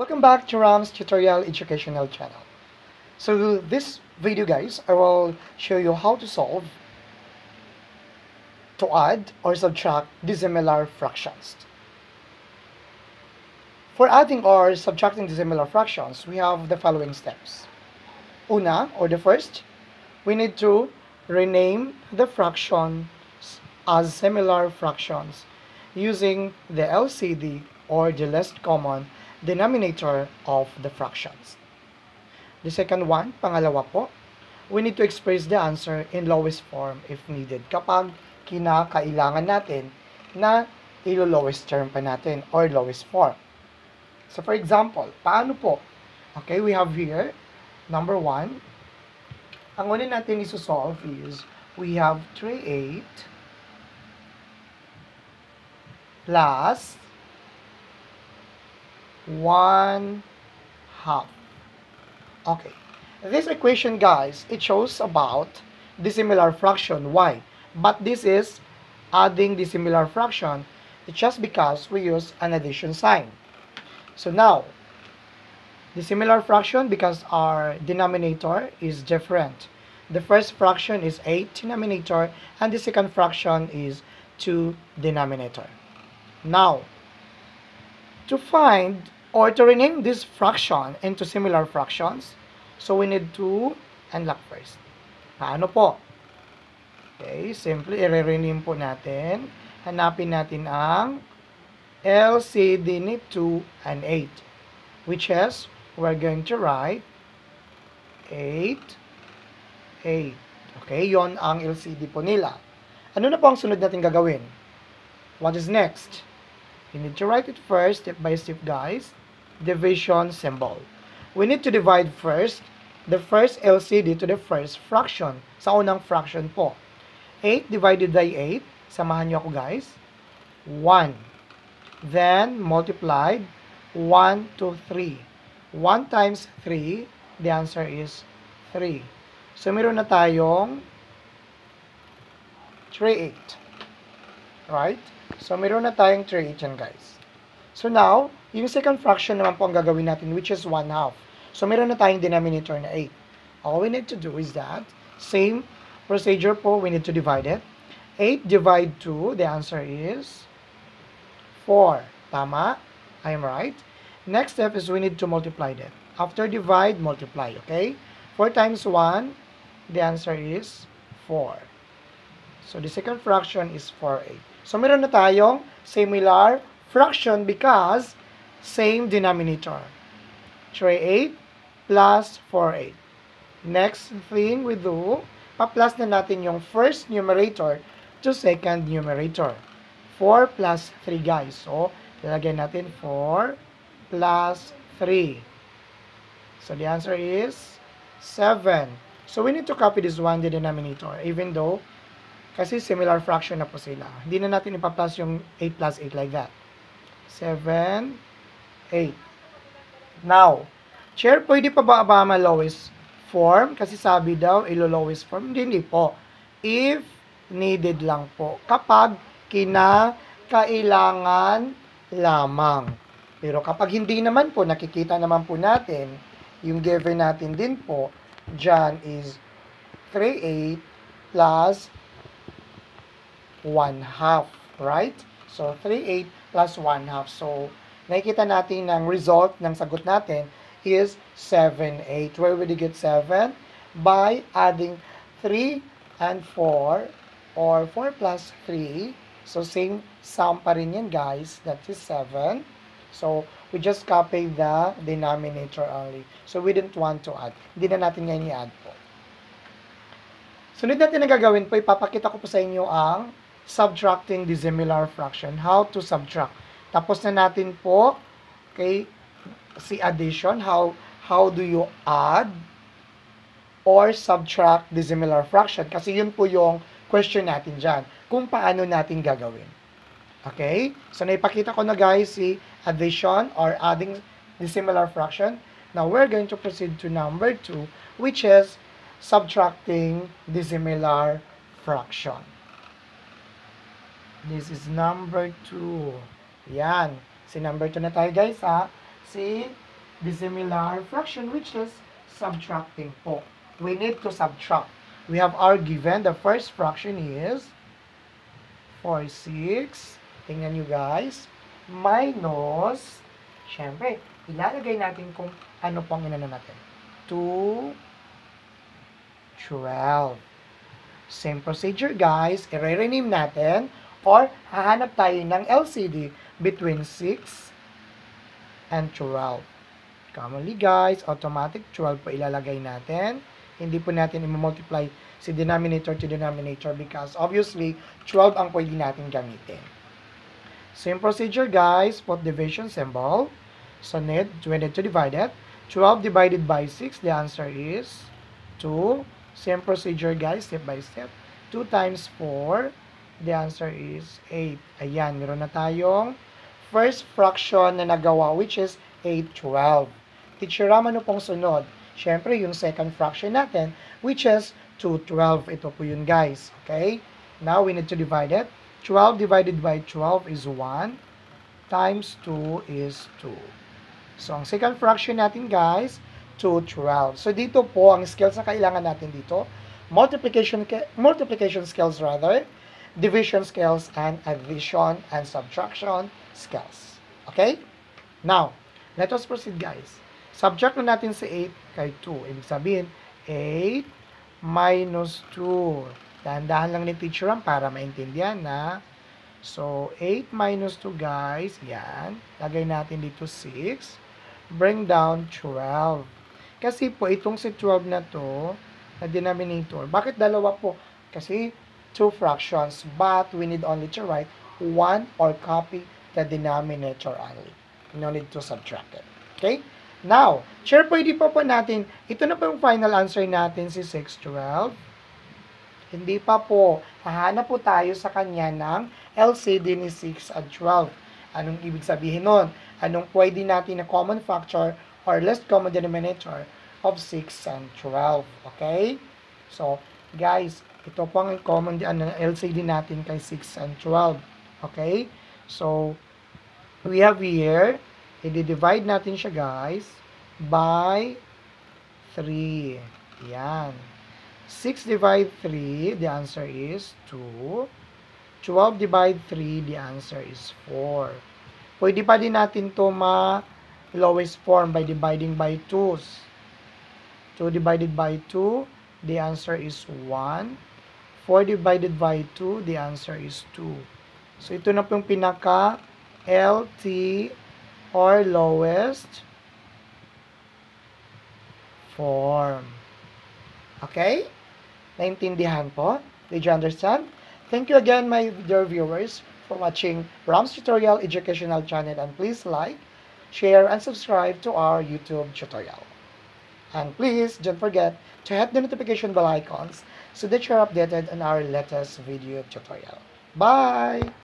Welcome back to Ram's Tutorial Educational Channel. So this video guys, I will show you how to solve, to add or subtract dissimilar fractions. For adding or subtracting dissimilar fractions, we have the following steps. Una, or the first, we need to rename the fractions as similar fractions using the LCD or the least common denominator of the fractions. The second one, pangalawa po, we need to express the answer in lowest form if needed kapag kinakailangan natin na ilo-lowest term pa natin or lowest form. So for example, paano po? Okay, we have here, number 1, ang una natin isosolve is, we have 3/8 plus 1/2. Okay, this equation guys, it shows about dissimilar fraction. Why? But this is adding dissimilar fraction. It's just because we use an addition sign. So now, dissimilar fraction because our denominator is different. The first fraction is 8 denominator and the second fraction is 2 denominator. Now, to find or to rename this fraction into similar fractions, so we need to unlock first. Paano po? Okay, simply i-rename po natin. Hanapin natin ang LCD ni 2 and 8, which is, we're going to write 8. Okay, yon ang LCD po nila. Ano na po ang sunod natin gagawin? What is next? You need to write it first, step by step guys. Division symbol. We need to divide first the first LCD to the first fraction. Sa unang fraction po. 8 divided by 8. Samahan nyo ako guys. 1. Then multiplied 1 to 3. 1 times 3, the answer is 3. So meron na tayong 3/8. Right? So meron na tayong 3/8 yan guys. So now, yung second fraction naman po ang gagawin natin, which is 1/2. So meron na tayong denominator na 8. All we need to do is that, same procedure po, we need to divide it. 8 divide 2, the answer is 4. Tama? I'm right. Next step is we need to multiply them. After divide, multiply, okay? 4 times 1, the answer is 4. So the second fraction is 4/8. So meron na tayong similar fraction because same denominator. 3/8 plus 4/8. Next thing we do, pa-plus na natin yung first numerator to second numerator. 4 plus 3 guys. So, lalagyan natin 4 plus 3. So, the answer is 7. So, we need to copy this one, the denominator, even though, kasi similar fraction na po sila. Hindi na natin ipa-plus yung 8 plus 8 like that. 7, 8. Now, chair, pwede pa ba lowest form? Kasi sabi daw, ilo-lowest form. Hindi po. If needed lang po. Kapag kinakailangan lamang. Pero kapag hindi naman po, nakikita naman po natin, yung given natin din po, dyan is 3/8 plus 1/2. Right? So, 3/8 plus 1/2. So, nakikita natin ng result ng sagot natin is 7/8. Where would you get 7? By adding 3 and 4 or 4 plus 3. So, same sum pa rin yan guys. That is 7. So, we just copy the denominator only. So, we didn't want to add. Hindi na natin ngayon i-add po. Sunod natin na gagawin po, ipapakita ko po sa inyo ang subtracting dissimilar fraction. How to subtract. Tapos na natin po, okay, si addition, how do you add or subtract dissimilar fraction? Kasi yun po yung question natin dyan, kung paano natin gagawin. Okay? So, naipakita ko na guys si addition or adding dissimilar fraction. Now, we're going to proceed to number 2, which is subtracting dissimilar fraction. This is number 2. Yan. Si number 2 na tayo guys ha. Si dissimilar fraction, which is subtracting po. We need to subtract. We have our given. The first fraction is 4/6. Tingnan nyo guys. Minus, syempre, ilalagay natin kung ano pang inano natin. 2/12. Same procedure guys. I-rename natin or hahanap tayo ng LCD between 6 and 12. Commonly guys, automatic 12 po ilalagay natin. Hindi po natin i-multiply si denominator to denominator because obviously 12 ang pwede natin gamitin. Same procedure guys, put division symbol. So we need to divide it. 12 divided by 6, the answer is 2. Same procedure guys, step by step. 2 times 4, the answer is 8. Ayan, meron na tayong first fraction na nagawa which is 8/12. Teacher Ram, ano pong sunod? Siyempre, yung second fraction natin which is 2/12. Ito po yun guys. Okay? Now, we need to divide it. 12 divided by 12 is 1 times 2 is 2. So, ang second fraction natin guys, 2/12. So, dito po, ang skills na kailangan natin dito, multiplication skills rather, division skills, and addition and subtraction skills. Okay? Now, let us proceed guys. Subtract na natin si 8 kay 2. Ibig sabihin, 8 minus 2. Dahan-dahan lang ni teacher para maintindihan na. So, 8 minus 2 guys, yan. Lagay natin dito 6. Bring down 12. Kasi po, itong si 12 na to, na denominator, bakit dalawa po? Kasi 2 fractions, but we need only to write 1 or copy the denominator only. No need to subtract it. Okay? Now, sure, pwede pa po natin, ito na po yung final answer natin, si 6/12. Hindi pa po. Hahanap po tayo sa kanya ng LCD ni 6 at 12. Anong ibig sabihin nun? Anong pwede natin na common factor or least common denominator of 6 and 12. Okay? So, guys, ito po ang common LCD natin kay 6 and 12. Okay? So, we have here, i-divide natin siya guys by 3. Yan. 6 divide 3, the answer is 2. 12 divide 3, the answer is 4. Pwede pa din natin to lowest form by dividing by 2s. 2 divided by 2, the answer is 1. 4 divided by 2, the answer is 2. So, ito na po yung pinaka LT or lowest form. Okay? Naintindihan po? Did you understand? Thank you again, my dear viewers, for watching Ram's Tutorial Educational Channel, and please like, share, and subscribe to our YouTube tutorial. And please don't forget to hit the notification bell icons so that you're updated on our latest video tutorial. Bye!